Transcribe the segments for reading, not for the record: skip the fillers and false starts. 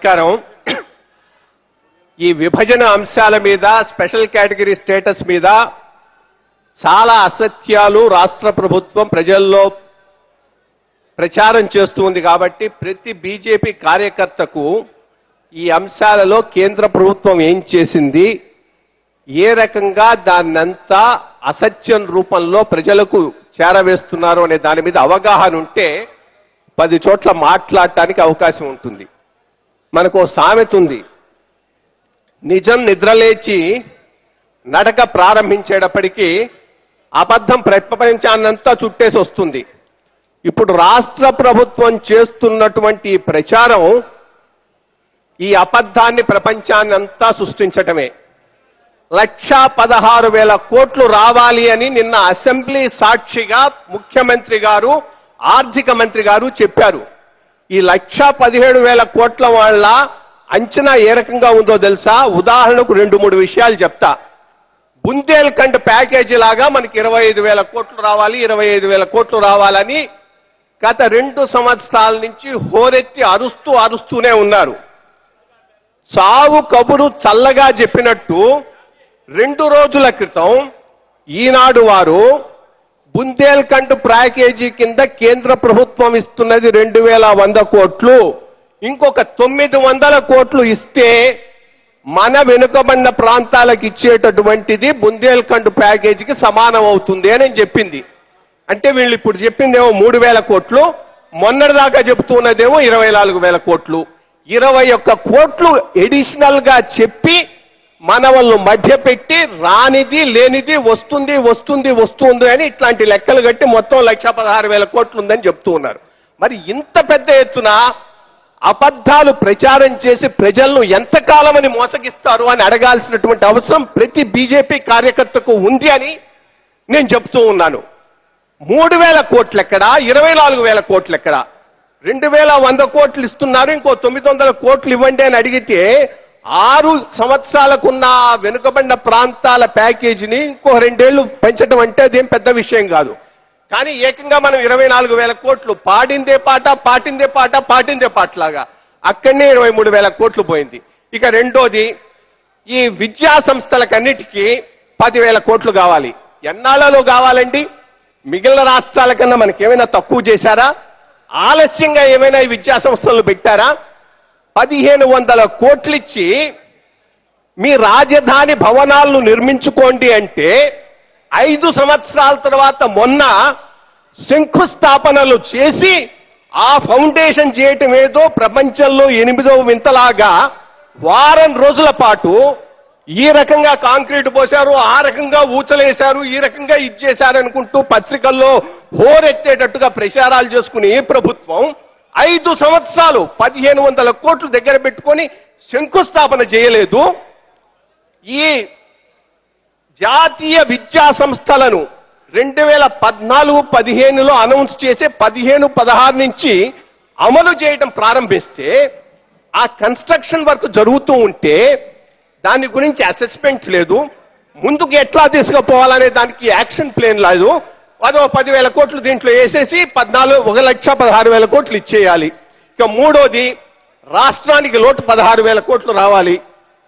నమస్కారం. ఈ విభజన అంశాల మీద స్పెషల్ కేటగిరీ స్టేటస్ మీద చాలా అసత్యాలు రాష్ట్ర ప్రభుత్వం ప్రజల్లో ప్రచారం చేస్తుంది కాబట్టి ప్రతి బీజేపీ కార్యకర్తకు ఈ అంశాలలో కేంద్ర ప్రభుత్వం ఏం చేసింది, ఏ రకంగా దాన్నంతా అసత్యం రూపంలో ప్రజలకు చేరవేస్తున్నారు అనే దాని మీద అవగాహన ఉంటే 10 చోట్ల మాట్లాడటానికి అవకాశం ఉంటుంది. మనకు సామెత ఉంది, నిజం నిద్రలేచి నడక ప్రారంభించేటప్పటికీ అబద్ధం ప్రపంచాన్నంతా చుట్టేసి వస్తుంది. ఇప్పుడు రాష్ట్ర ప్రభుత్వం చేస్తున్నటువంటి ప్రచారం ఈ అబద్ధాన్ని ప్రపంచాన్నంతా సృష్టించటమే. 1,16,000 కోట్లు రావాలి అని నిన్న అసెంబ్లీ సాక్షిగా ముఖ్యమంత్రి గారు, ఆర్థిక మంత్రి గారు చెప్పారు. ఈ 1,17,000 కోట్ల వాళ్ళ అంచనా ఏ రకంగా ఉందో తెలుసా? ఉదాహరణకు 2-3 విషయాలు చెప్తా. బుందేల్ఖండ్ ప్యాకేజీ లాగా మనకి 25,000 కోట్లు రావాలి, 25,000 కోట్లు రావాలని గత 2 సంవత్సరాల నుంచి హోరెత్తి అరుస్తూనే ఉన్నారు. సావు కబురు చల్లగా చెప్పినట్టు 2 రోజుల క్రితం ఈనాడు వారు బుందేల్ఖండ్ ప్యాకేజీ కింద కేంద్ర ప్రభుత్వం ఇస్తున్నది 2,100 కోట్లు, ఇంకొక 900 కోట్లు ఇస్తే మన వెనుకబడిన ప్రాంతాలకు ఇచ్చేటటువంటిది బుందేల్ఖండ్ ప్యాకేజీకి సమానం అవుతుంది అని చెప్పింది. అంటే వీళ్ళు ఇప్పుడు చెప్పిందేమో 3,000 కోట్లు, మొన్నటిదాకా చెబుతున్నదేమో 24,000 కోట్లు. 21 కోట్లు ఎడిషనల్ గా చెప్పి మన వాళ్ళు మధ్యపెట్టి రానిది లేనిది వస్తుంది అని ఇట్లాంటి లెక్కలు కట్టి మొత్తం 1,16,000 కోట్లు ఉందని చెప్తూ ఉన్నారు. మరి ఇంత పెద్ద ఎత్తున అబద్ధాలు ప్రచారం చేసి ప్రజలను ఎంతకాలమని మోసగిస్తారు అని అడగాల్సినటువంటి అవసరం ప్రతి బీజేపీ కార్యకర్తకు ఉంది అని నేను చెప్తూ ఉన్నాను. 3,000 కోట్లు ఎక్కడ, 24,000 కోట్లు ఎక్కడ? 2,100 కోట్లు ఇస్తున్నారు, ఇంకో 900 కోట్లు ఇవ్వండి అని అడిగితే 6 సంవత్సరాలకున్న వెనుకబడిన ప్రాంతాల ప్యాకేజీని ఇంకో 2 ఏళ్లు పెంచడం అంటే అదేం పెద్ద విషయం కాదు. కానీ ఏకంగా మనం 24,000 కోట్లు పాడిందే పాటలాగా అక్కడనే 23,000 కోట్లు పోయింది. ఇక రెండోది, ఈ విద్యా సంస్థలకన్నిటికీ 10,000 కోట్లు కావాలి. ఎన్నాళ్లలో కావాలండి? మిగిలిన రాష్ట్రాల కన్నా మనకేమైనా తక్కువ చేశారా? ఆలస్యంగా ఏమైనా ఈ విద్యా సంస్థలు పెట్టారా? 1,500 కోట్లు ఇచ్చి మీ రాజధాని భవనాలను నిర్మించుకోండి అంటే 5 సంవత్సరాల తర్వాత మొన్న శంకుస్థాపనలు చేసి ఆ ఫౌండేషన్ చేయటం ఏదో ప్రపంచంలో 8వ వింతలాగా వారం రోజుల పాటు ఈ రకంగా కాంక్రీట్ పోశారు, ఆ రకంగా ఊచలేశారు, ఈ రకంగా ఇచ్చేశారు అనుకుంటూ పత్రికల్లో హోరెత్తేటట్టుగా ప్రచారాలు చేసుకుని ఏ ప్రభుత్వం 5 సంవత్సరాలు 1,500 కోట్లు దగ్గర పెట్టుకొని శంకుస్థాపన చేయలేదు. ఈ జాతీయ విద్యా సంస్థలను 2014-15లో అనౌన్స్ చేసి 15-16 నుంచి అమలు చేయడం ప్రారంభిస్తే ఆ కన్స్ట్రక్షన్ వర్క్ జరుగుతూ ఉంటే దాని గురించి అసెస్మెంట్ లేదు, ముందుకు ఎట్లా తీసుకుపోవాలనే దానికి యాక్షన్ ప్లాన్ లేదు. అదో 10,000 కోట్లు దీంట్లో వేసేసి 1,16,000 కోట్లు ఇచ్చేయాలి. ఇక మూడోది, రాష్ట్రానికి లోటు 16,000 కోట్లు రావాలి.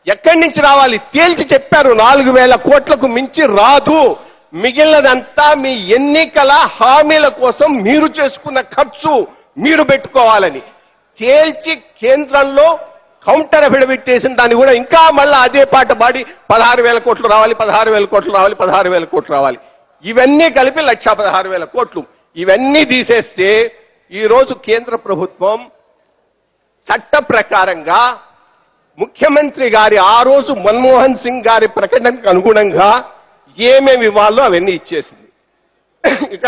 ఎక్కడి నుంచి రావాలి? తేల్చి చెప్పారు, 4,000 కోట్లకు మించి రాదు, మిగిలినదంతా మీ ఎన్నికల హామీల కోసం మీరు చేసుకున్న ఖర్చు మీరు పెట్టుకోవాలని తేల్చి కేంద్రంలో కౌంటర్ అఫిడవిట్ చేసిన దాన్ని కూడా ఇంకా మళ్ళా అదే పాట పాడి 16,000 కోట్లు రావాలి, 16,000 కోట్లు రావాలి, 16,000 కోట్లు రావాలి. ఇవన్నీ కలిపి 1,16,000 కోట్లు. ఇవన్నీ తీసేస్తే ఈరోజు కేంద్ర ప్రభుత్వం చట్ట ప్రకారంగా ముఖ్యమంత్రి గారి ఆ రోజు మన్మోహన్ సింగ్ గారి ప్రకటనకు అనుగుణంగా ఏమేమి ఇవ్వాలో అవన్నీ ఇచ్చేసింది. ఇక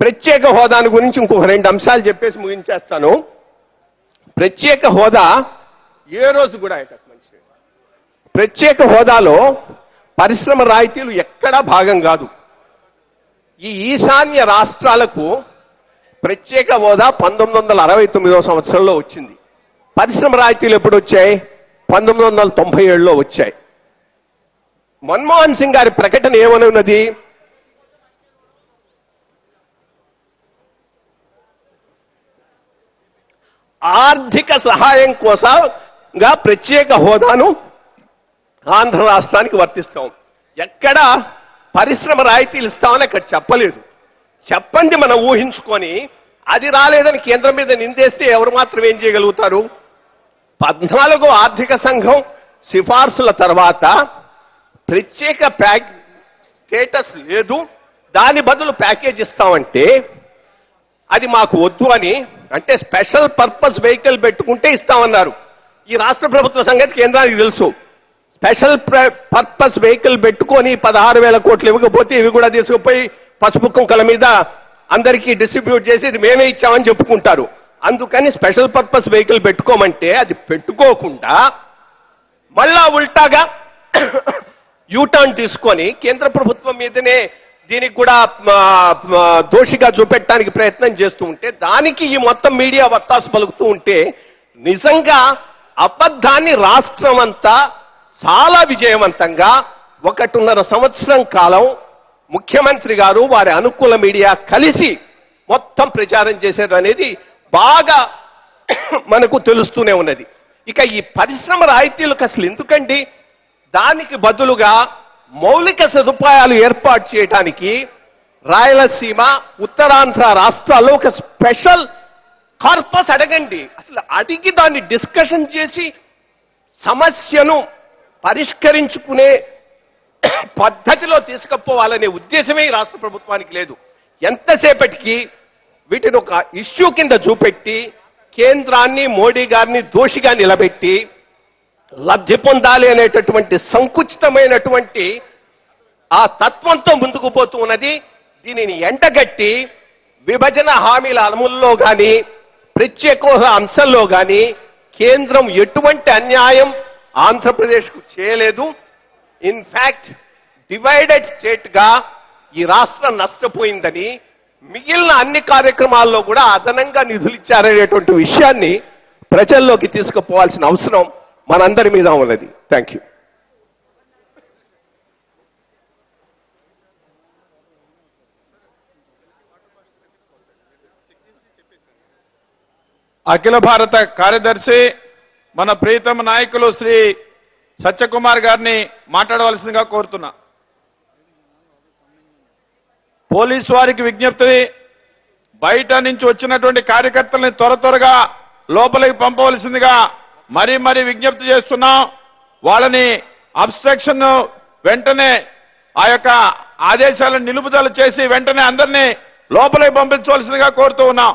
ప్రత్యేక హోదాను గురించి ఇంకొక 2 అంశాలు చెప్పేసి ముగించేస్తాను. ప్రత్యేక హోదా ఏ రోజు కూడా ప్రత్యేక హోదాలో పరిశ్రమ రాయితీలు ఎక్కడా భాగం కాదు. ఈ ఈశాన్య రాష్ట్రాలకు ప్రత్యేక హోదా 1969వ సంవత్సరంలో వచ్చింది. పరిశ్రమ రాయితీలు ఎప్పుడు వచ్చాయి? 1997లో వచ్చాయి. మన్మోహన్ సింగ్ గారి ప్రకటన ఏమని ఉన్నది? ఆర్థిక సహాయం కోసంగా ప్రత్యేక హోదాను ఆంధ్ర రాష్ట్రానికి వర్తిస్తాం. ఎక్కడ పరిశ్రమ రాయితీలు ఇస్తామని అక్కడ చెప్పలేదు. చెప్పండి మనం ఊహించుకొని, అది రాలేదని కేంద్రం మీద నిందేస్తే ఎవరు మాత్రం ఏం చేయగలుగుతారు? 14 ఆర్థిక సంఘం సిఫార్సుల తర్వాత ప్రత్యేక స్టేటస్ లేదు, దాని బదులు ప్యాకేజ్ ఇస్తామంటే అది మాకు వద్దు అని, అంటే స్పెషల్ పర్పస్ వెహికల్ పెట్టుకుంటే ఇస్తామన్నారు. ఈ రాష్ట్ర ప్రభుత్వ సంగతి కేంద్రానికి తెలుసు. స్పెషల్ పర్పస్ వెహికల్ పెట్టుకొని 16,000 కోట్లు ఇవ్వకపోతే ఇవి కూడా తీసుకుపోయి పసుపు కుంకల మీద అందరికీ డిస్ట్రిబ్యూట్ చేసి ఇది మేమే ఇచ్చామని చెప్పుకుంటారు. అందుకని స్పెషల్ పర్పస్ వెహికల్ పెట్టుకోమంటే అది పెట్టుకోకుండా మళ్ళా ఉల్టాగా యూటర్న్ తీసుకొని కేంద్ర ప్రభుత్వం మీదనే దీనికి కూడా దోషిగా చూపెట్టడానికి ప్రయత్నం చేస్తూ ఉంటే, దానికి ఈ మొత్తం మీడియా వత్తాసు పలుకుతూ ఉంటే, నిజంగా అబద్ధాన్ని రాష్ట్రం అంతా చాలా విజయవంతంగా 1.5 సంవత్సరం కాలం ముఖ్యమంత్రి గారు వారి అనుకూల మీడియా కలిసి మొత్తం ప్రచారం చేసేదనేది బాగా మనకు తెలుస్తూనే ఉన్నది. ఇక ఈ పరిశ్రమ రాయితీలకు అసలు ఎందుకండి? దానికి బదులుగా మౌలిక సదుపాయాలు ఏర్పాటు చేయడానికి రాయలసీమ, ఉత్తరాంధ్ర రాష్ట్రాల్లో ఒక స్పెషల్ కార్పస్ అడగండి. అసలు అడిగి దాన్ని డిస్కషన్ చేసి సమస్యను పరిష్కరించుకునే పద్ధతిలో తీసుకుపోవాలనే ఉద్దేశమే ఈ రాష్ట్ర ప్రభుత్వానికి లేదు. ఎంతసేపటికి వీటిని ఒక ఇష్యూ కింద చూపెట్టి కేంద్రాన్ని, మోడీ గారిని దోషిగా నిలబెట్టి లబ్ధి పొందాలి అనేటటువంటి సంకుచితమైనటువంటి ఆ తత్వంతో ముందుకు పోతూ ఉన్నది. దీనిని ఎండగట్టి విభజన హామీల అమలులో కానీ, ప్రత్యేక హోదా అంశంలో కానీ కేంద్రం ఎటువంటి అన్యాయం ఆంధ్రప్రదేశ్కు చేయలేదు. ఇన్ఫాక్ట్ డివైడెడ్ స్టేట్ గా ఈ రాష్ట్రం నష్టపోయిందని, మిగిలిన అన్ని కార్యక్రమాల్లో కూడా అదనంగా నిధులు ఇచ్చారనేటువంటి విషయాన్ని ప్రజల్లోకి తీసుకుపోవాల్సిన అవసరం మనందరి మీద ఉన్నది. Thank you. అఖిల భారత కార్యదర్శి మన ప్రీతమ నాయకులు శ్రీ సత్యకుమార్ గారిని మాట్లాడవలసిందిగా కోరుతున్నా. పోలీసు వారికి విజ్ఞప్తి, బయట నుంచి వచ్చినటువంటి కార్యకర్తల్ని త్వరగా లోపలికి పంపవలసిందిగా మరీ విజ్ఞప్తి చేస్తున్నాం. వాళ్ళని అబ్స్ట్రక్షన్ వెంటనే ఆ యొక్క ఆదేశాలను నిలుపుదల చేసి వెంటనే అందరినీ లోపలికి పంపించవలసిందిగా కోరుతూ ఉన్నాం.